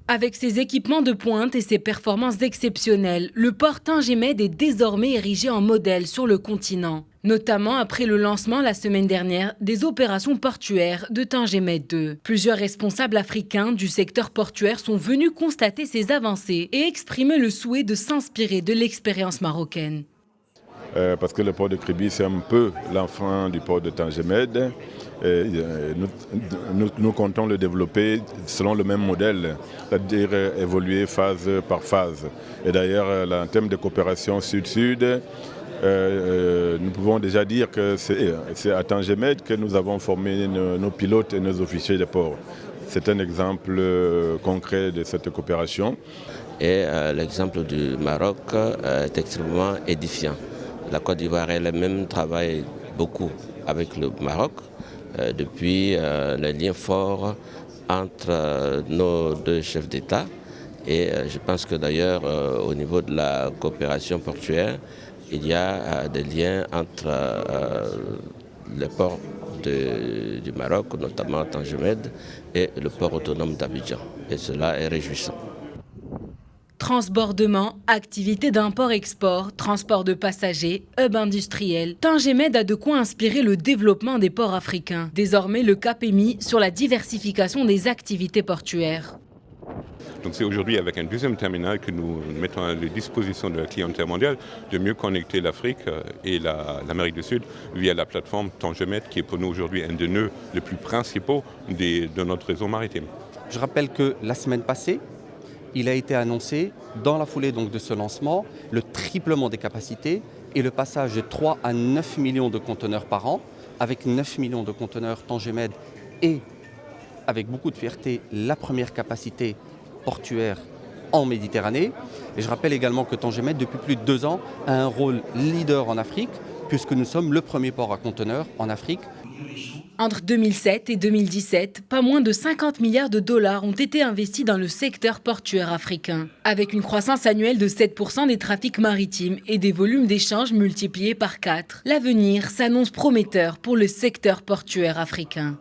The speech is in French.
Avec ses équipements de pointe et ses performances exceptionnelles, le port Tingy-Med est désormais érigé en modèle sur le continent. Notamment après le lancement la semaine dernière des opérations portuaires de Tingy-Med 2. Plusieurs responsables africains du secteur portuaire sont venus constater ces avancées et exprimer le souhait de s'inspirer de l'expérience marocaine. Parce que le port de Kribi, c'est un peu l'enfant du port de Tingy-Med. Nous comptons le développer selon le même modèle, c'est-à-dire évoluer phase par phase. Et d'ailleurs, en termes de coopération sud-sud, nous pouvons déjà dire que c'est à Tingy-Med que nous avons formé nos pilotes et nos officiers de port. C'est un exemple concret de cette coopération. Et l'exemple du Maroc est extrêmement édifiant. La Côte d'Ivoire elle-même travaille beaucoup avec le Maroc depuis les liens forts entre nos deux chefs d'État. Et je pense que d'ailleurs au niveau de la coopération portuaire, il y a des liens entre les ports du Maroc, notamment Tingy-Med, et le port autonome d'Abidjan. Et cela est réjouissant. Transbordement, activité d'import-export, transport de passagers, hub industriel, Tingy-Med a de quoi inspirer le développement des ports africains. Désormais, le cap est mis sur la diversification des activités portuaires. Donc c'est aujourd'hui avec un deuxième terminal que nous mettons à la disposition de la clientèle mondiale de mieux connecter l'Afrique et l'Amérique du Sud via la plateforme Tingy-Med qui est pour nous aujourd'hui un des nœuds les plus principaux de notre réseau maritime. Je rappelle que la semaine passée, il a été annoncé, dans la foulée donc de ce lancement, le triplement des capacités et le passage de 3 à 9 millions de conteneurs par an, avec 9 millions de conteneurs Tingy-Med et, avec beaucoup de fierté, la première capacité portuaire en Méditerranée. Et je rappelle également que Tingy-Med, depuis plus de 2 ans, a un rôle leader en Afrique, puisque nous sommes le premier port à conteneurs en Afrique. Entre 2007 et 2017, pas moins de 50 milliards de dollars ont été investis dans le secteur portuaire africain. Avec une croissance annuelle de 7% des trafics maritimes et des volumes d'échanges multipliés par 4, l'avenir s'annonce prometteur pour le secteur portuaire africain.